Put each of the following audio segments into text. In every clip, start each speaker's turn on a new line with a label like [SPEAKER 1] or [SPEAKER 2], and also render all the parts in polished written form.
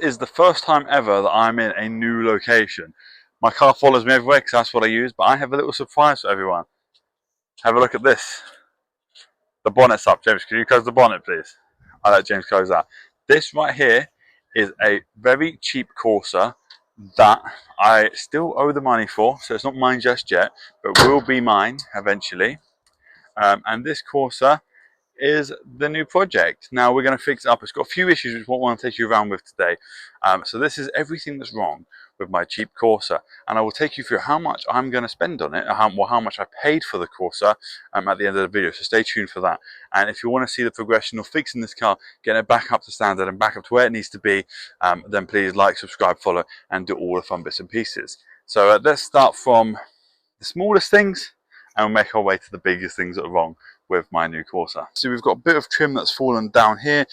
[SPEAKER 1] Is the first time ever that I'm in a new location. My car follows me everywhere because that's what I use, but I have a little surprise for everyone. Have a look at this. The bonnet's up. James, can you close the bonnet, please? I'll let James close that. This right here is a very cheap Corsa that I still owe the money for, so it's not mine just yet, but will be mine eventually. And this Corsa is the new project. Now we're going to fix it up. It's got a few issues which I want to take you around with today. So this is everything that's wrong with my cheap Corsa, and I will take you through how much I'm going to spend on it, or how much I paid for the Corsa at the end of the video. So stay tuned for that. And if you want to see the progression of fixing this car, getting it back up to standard and back up to where it needs to be, then please like, subscribe, follow, and do all the fun bits and pieces. So let's start from the smallest things and we'll make our way to the biggest things that are wrong with my new Corsa. So we've got a bit of trim that's fallen down here.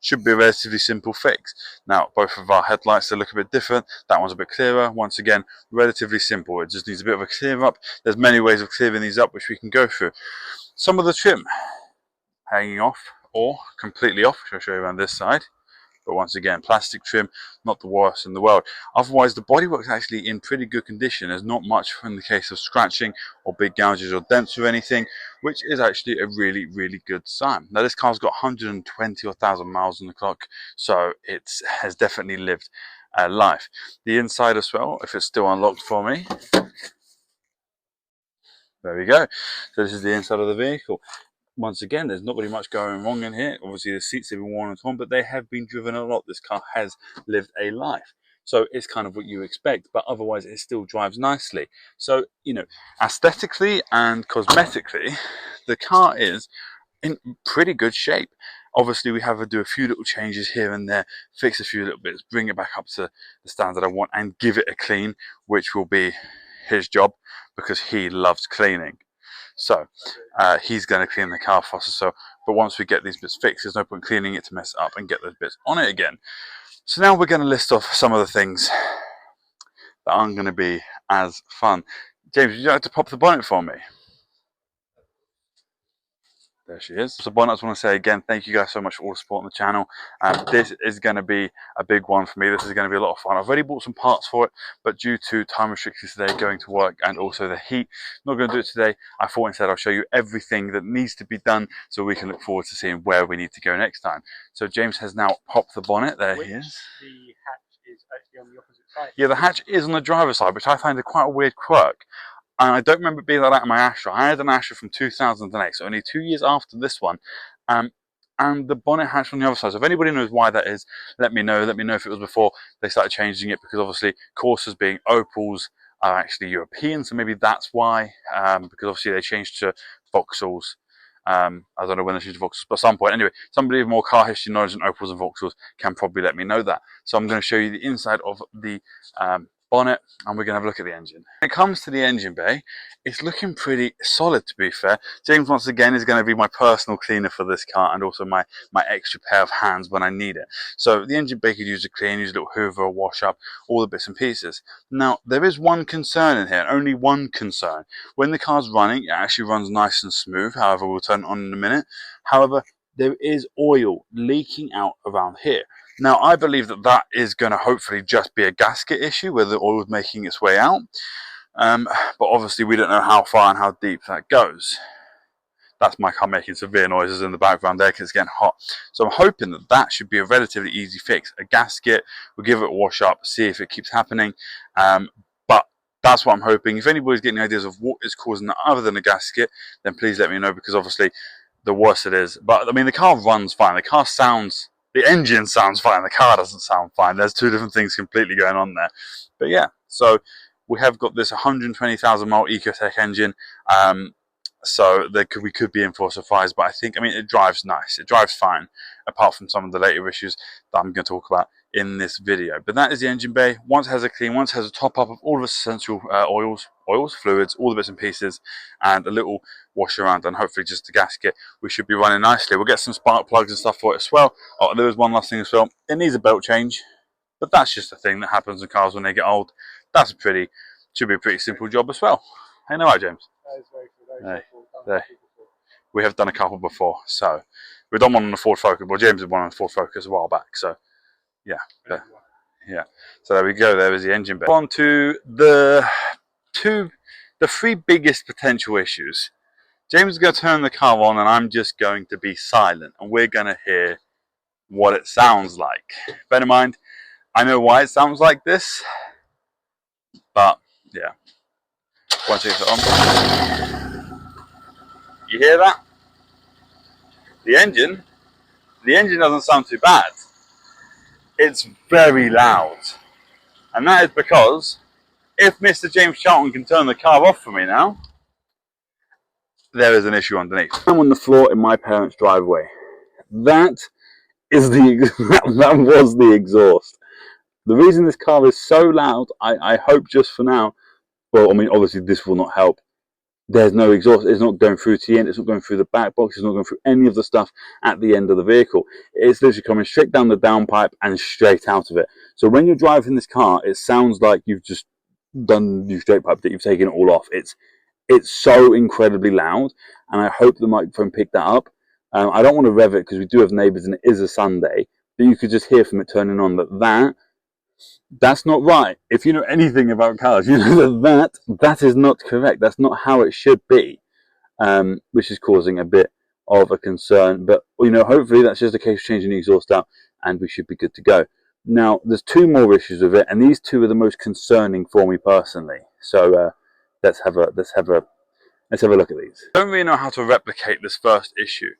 [SPEAKER 1] Should be a relatively simple fix. Now both of our headlights, they look a bit different. That one's a bit clearer. Once again, relatively simple. It just needs a bit of a clear up. There's many ways of clearing these up which we can go through. Some of the trim hanging off or completely off, which I'll show you around this side. But once again, plastic trim, not the worst in the world. Otherwise, the bodywork is actually in pretty good condition. There's not much in the case of scratching or big gouges or dents or anything, which is actually a really, really good sign. Now, this car's got 120 or 1,000 miles on the clock, so it has definitely lived a life. The inside as well, if it's still unlocked for me. There we go. So this is the inside of the vehicle. Once again, there's not really much going wrong in here. Obviously, the seats have been worn and torn, but they have been driven a lot. This car has lived a life. So it's kind of what you expect, but otherwise it still drives nicely. So, you know, aesthetically and cosmetically, the car is in pretty good shape. Obviously, we have to do a few little changes here and there, fix a few little bits, bring it back up to the standard I want, and give it a clean, which will be his job because he loves cleaning. So he's going to clean the car for us. So, but once we get these bits fixed, there's no point cleaning it to mess it up and get those bits on it again. So now we're going to list off some of the things that aren't going to be as fun. James, would you like to pop the bonnet for me? There she is. So bonnet, I just want to say again, thank you guys so much for all the support on the channel. This is going to be a big one for me. This is going to be a lot of fun. I've already bought some parts for it, but due to time restrictions today, going to work and also the heat, I'm not going to do it today. I thought instead I'll show you everything that needs to be done so we can look forward to seeing where we need to go next time. So James has now popped the bonnet. There he is.
[SPEAKER 2] The hatch is actually on the opposite side.
[SPEAKER 1] Yeah, the hatch is on the driver's side, which I find quite a weird quirk. And I don't remember it being like that in my Astra. I had an Astra from 2008, so only 2 years after this one. And the bonnet hatch on the other side. So if anybody knows why that is, let me know. Let me know if it was before they started changing it, because obviously Corsas being Opals are actually European, so maybe that's why. Because obviously they changed to Vauxhalls. I don't know when they changed to Vauxhalls, but at some point. Anyway, somebody with more car history knowledge than Opals and Vauxhalls can probably let me know that. So I'm going to show you the inside of the bonnet, and we're going to have a look at the engine. When it comes to the engine bay, it's looking pretty solid, to be fair. James once again is going to be my personal cleaner for this car, and also my extra pair of hands when I need it. So the engine bay could use a clean, use a little hoover, a wash up, all the bits and pieces. Now there is one concern in here, only one concern. When the car's running, it actually runs nice and smooth. However, we'll turn it on in a minute. However, there is oil leaking out around here. Now, I believe that that is going to hopefully just be a gasket issue where the oil is making its way out. But obviously we don't know how far and how deep that goes. That's my car making severe noises in the background there because it's getting hot. So I'm hoping that that should be a relatively easy fix. A gasket, we'll give it a wash up, see if it keeps happening. But that's what I'm hoping. If anybody's getting ideas of what is causing that other than a gasket, then please let me know, because obviously the worse it is. But I mean, the car runs fine. The car sounds... The engine sounds fine, the car doesn't sound fine. There's two different things completely going on there. But yeah, so we have got this 120,000 mile Ecotec engine. So we could be in for a surprise, but I mean, it drives nice. It drives fine, apart from some of the later issues that I'm going to talk about in this video. But that is the engine bay. Once it has a clean, once it has a top up of all of its essential oils, fluids, all the bits and pieces, and a little wash around, and hopefully just a gasket, we should be running nicely. We'll get some spark plugs and stuff for it as well. Oh, there was one last thing as well. It needs a belt change, but that's just a thing that happens in cars when they get old. Should be a pretty simple job as well. Hey, no, right, James?
[SPEAKER 2] That is very simple.
[SPEAKER 1] There. We have done a couple before, so we've done one on the Ford Focus. Well, James did one on the Ford Focus a while back, so yeah. So there we go, there is the engine bay. On to the three biggest potential issues. James is going to turn the car on and I'm just going to be silent and we're going to hear what it sounds like. Bear in mind, I know why it sounds like this, but yeah. Once it's on, you hear that? The engine doesn't sound too bad. It's very loud. And that is because if Mr. James Charlton can turn the car off for me now, there is an issue underneath. I'm on the floor in my parents' driveway. That is that was the exhaust. The reason this car is so loud, I hope just for now, well, I mean, obviously this will not help. There's no exhaust. It's not going through to the end. It's not going through the back box. It's not going through any of the stuff at the end of the vehicle. It's literally coming straight down the downpipe and straight out of it. So when you're driving this car, it sounds like you've just done your straight pipe, that you've taken it all off. It's so incredibly loud, and I hope the microphone picked that up. I don't want to rev it because we do have neighbours and it is a Sunday, but you could just hear from it turning on that's not right. If you know anything about cars, you know that is not correct. That's not how it should be, which is causing a bit of a concern. But you know, hopefully that's just a case of changing the exhaust out, and we should be good to go. Now, there's two more issues with it, and these two are the most concerning for me personally. So let's have a look at these. I don't really know how to replicate this first issue.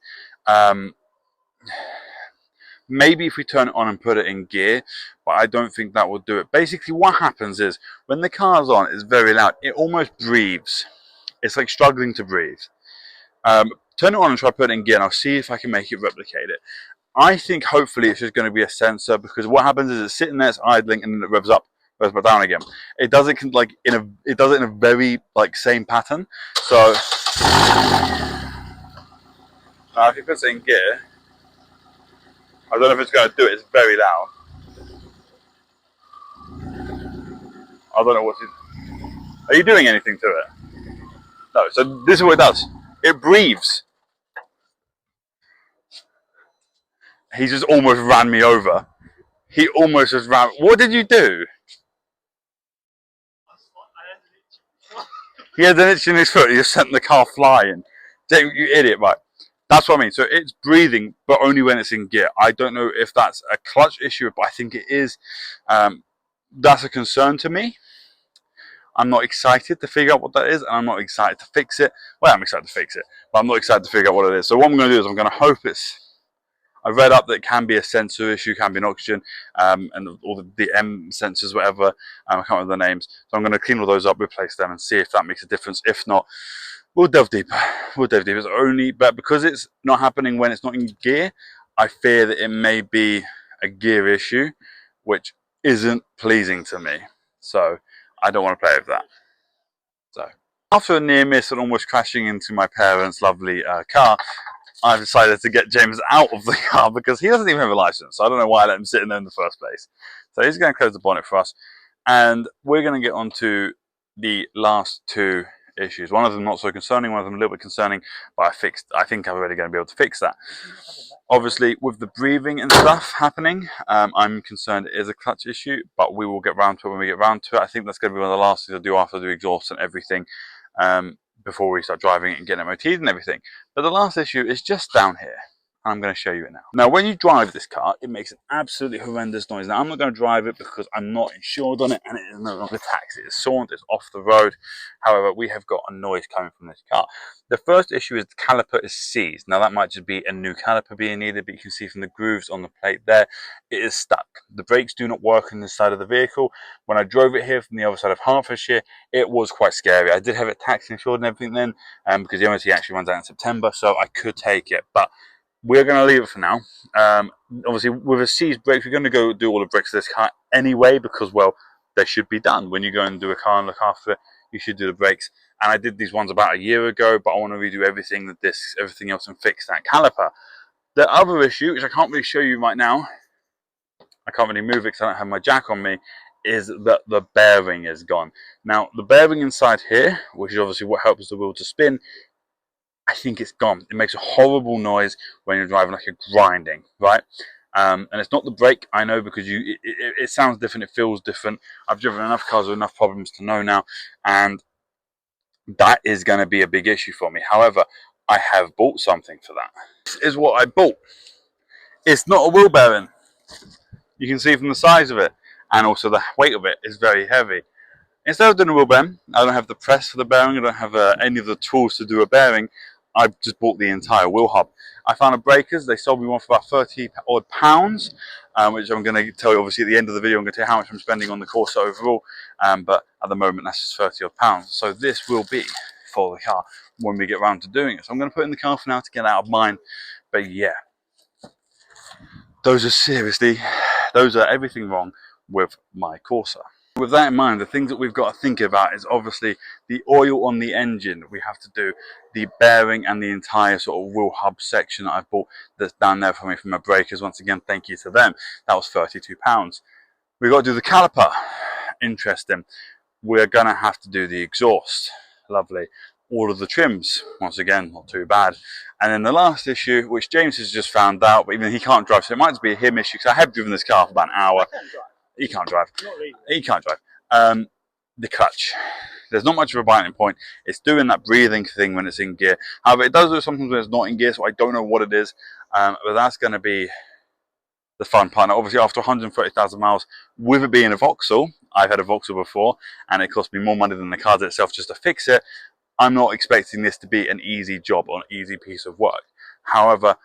[SPEAKER 1] Maybe if we turn it on and put it in gear, but I don't think that will do it. Basically what happens is, when the car's on, it's very loud. It almost breathes. It's like struggling to breathe. Turn it on and try to put it in gear, and I'll see if I can make it replicate it. I think hopefully it's just going to be a sensor, because what happens is it's sitting there, it's idling, and then it revs up, revs back down again. It does it like it does it in a very like same pattern. So now if you put it in gear, I don't know if it's going to do it. It's very loud. I don't know what to... Are you doing anything to it? No. So this is what it does. It breathes. He just almost ran me over. He almost just ran... What did you do? He had an itch in his foot. He just sent the car flying. James, you idiot, right? That's what I mean. So it's breathing, but only when it's in gear. I don't know if that's a clutch issue, but I think it is. That's a concern to me. I'm not excited to figure out what that is, and I'm not excited to fix it. Well, I'm excited to fix it, but I'm not excited to figure out what it is. So what I'm going to do is I'm going to hope it's... I read up that it can be a sensor issue, can be an oxygen, and all the M sensors, whatever. I can't remember the names. So I'm going to clean all those up, replace them, and see if that makes a difference. If not, we'll delve deeper. We'll delve deeper. It's only, but because it's not happening when it's not in gear, I fear that it may be a gear issue, which isn't pleasing to me. So I don't want to play with that. So after a near miss and almost crashing into my parents' lovely car, I decided to get James out of the car because he doesn't even have a license. So I don't know why I let him sit in there in the first place. So he's going to close the bonnet for us, and we're going to get on to the last two issues. One of them not so concerning, one of them a little bit concerning, but I think I'm already going to be able to fix that. Obviously, with the breathing and stuff happening, I'm concerned it is a clutch issue, but we will get round to it when we get round to it. I think that's going to be one of the last things I do after the exhaust and everything, before we start driving it and getting MOTs and everything. But the last issue is just down here. I'm going to show you it now. Now, when you drive this car, it makes an absolutely horrendous noise. Now, I'm not going to drive it because I'm not insured on it, and it is no longer taxed. It is saunt, it's off the road. However, we have got a noise coming from this car. The first issue is the caliper is seized. Now, that might just be a new caliper being needed, but you can see from the grooves on the plate there, it is stuck. The brakes do not work on this side of the vehicle. When I drove it here from the other side of Hertfordshire, it was quite scary. I did have it taxed, insured and everything then, because the MOT actually runs out in September, so I could take it. But we're going to leave it for now. Obviously, with a seized brakes, we're going to go do all the brakes of this car anyway, because, well, they should be done. When you go and do a car and look after it, you should do the brakes. And I did these ones about a year ago, but I want to redo everything else and fix that caliper. The other issue, which I can't really show you right now, I can't really move it because I don't have my jack on me, is that the bearing is gone. Now, the bearing inside here, which is obviously what helps the wheel to spin, I think it's gone. It makes a horrible noise when you're driving, like a grinding, right? And it's not the brake, I know, because it sounds different, it feels different. I've driven enough cars with enough problems to know now, and that is going to be a big issue for me. However, I have bought something for that. This is what I bought. It's not a wheel bearing. You can see from the size of it, and also the weight of it is very heavy. Instead of doing a wheel bearing, I don't have the press for the bearing, I don't have any of the tools to do a bearing. I've just bought the entire wheel hub. I found a Breakers, they sold me one for about 30 odd pounds, which I'm going to tell you obviously at the end of the video. I'm going to tell you how much I'm spending on the Corsa overall, but at the moment that's just 30 odd pounds. So this will be for the car when we get around to doing it. So I'm going to put it in the car for now to get out of mine, but yeah. Those are everything wrong with my Corsa. With that in mind, the things that we've got to think about is obviously the oil on the engine. We have to do the bearing and the entire sort of wheel hub section that I've bought that's down there for me from my Breakers. Once again, thank you to them. That was £32. We've got to do the caliper. Interesting. We're going to have to do the exhaust. Lovely. All of the trims, once again, not too bad. And then the last issue, which James has just found out, but even he can't drive, so it might just be a him issue, because I have driven this car for about an hour. He can't drive.
[SPEAKER 2] Not really.
[SPEAKER 1] He can't drive. The clutch. There's not much of a biting point. It's doing that breathing thing when it's in gear. However, it does do sometimes when it's not in gear, so I don't know what it is. But that's going to be the fun part. Now, obviously, after 130,000 miles, with it being a Vauxhall, I've had a Vauxhall before, and it cost me more money than the car itself just to fix it. I'm not expecting this to be an easy job or an easy piece of work. However,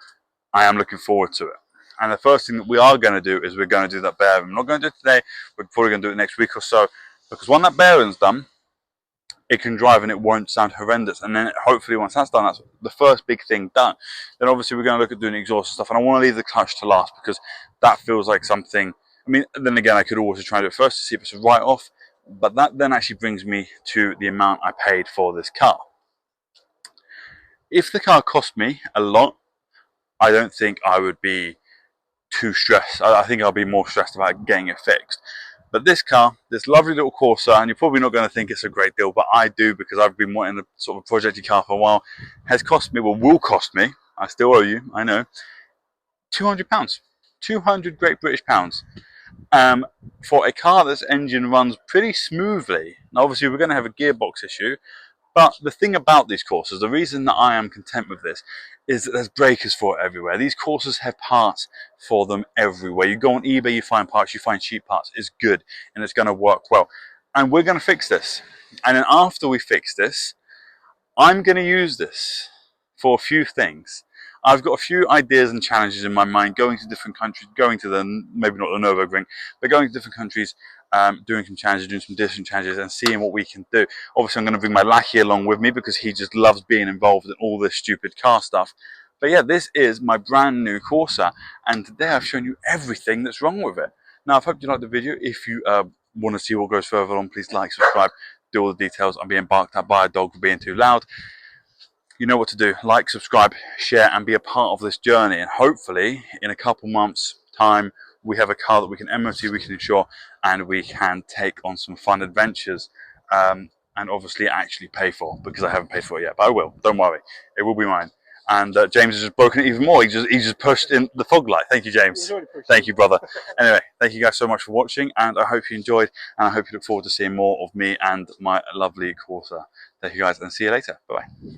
[SPEAKER 1] I am looking forward to it. And the first thing that we are going to do is we're going to do that bearing. I'm not going to do it today. We're probably going to do it next week or so. Because when that bearing's done, it can drive and it won't sound horrendous. And then hopefully once that's done, that's the first big thing done. Then obviously we're going to look at doing exhaust and stuff. And I want to leave the clutch to last because that feels like something. I mean, then again, I could also try and do it first to see if it's a write-off. But that then actually brings me to the amount I paid for this car. If the car cost me a lot, I don't think I would be too stressed. I think I'll be more stressed about getting it fixed. But this car, this lovely little Corsa, and you're probably not going to think it's a great deal, but I do because I've been wanting a sort of projecty car for a while, has cost me, well, will cost me, I still owe you, I know, £200. 200 Great British pounds. For a car that's engine runs pretty smoothly. Now obviously we're going to have a gearbox issue, but the thing about these Corsas, the reason that I am content with this, is that there's breakers for it everywhere. These Corsas have parts for them everywhere. You go on eBay, you find parts, you find cheap parts. It's good and it's going to work well. And we're going to fix this. And then after we fix this, I'm going to use this for a few things. I've got a few ideas and challenges in my mind, going to different countries, going to the, maybe not the Nürburgring, but going to different countries, doing some challenges, doing some different challenges and seeing what we can do. Obviously, I'm going to bring my lackey along with me because he just loves being involved in all this stupid car stuff. But yeah, this is my brand new Corsa, and today I've shown you everything that's wrong with it. Now, I hope you liked the video. If you want to see what goes further on, please like, subscribe, do all the details. I'm being barked at by a dog for being too loud. You know what to do. Like, subscribe, share, and be a part of this journey. And hopefully, in a couple months' time, we have a car that we can MOT, we can insure, and we can take on some fun adventures. And obviously actually pay for, because I haven't paid for it yet. But I will. Don't worry. It will be mine. And James has just broken it even more. He just pushed in the fog light. Thank you, James. Thank you, brother. Anyway, thank you guys so much for watching, and I hope you enjoyed, and I hope you look forward to seeing more of me and my lovely Corsa. Thank you guys, and see you later. Bye-bye.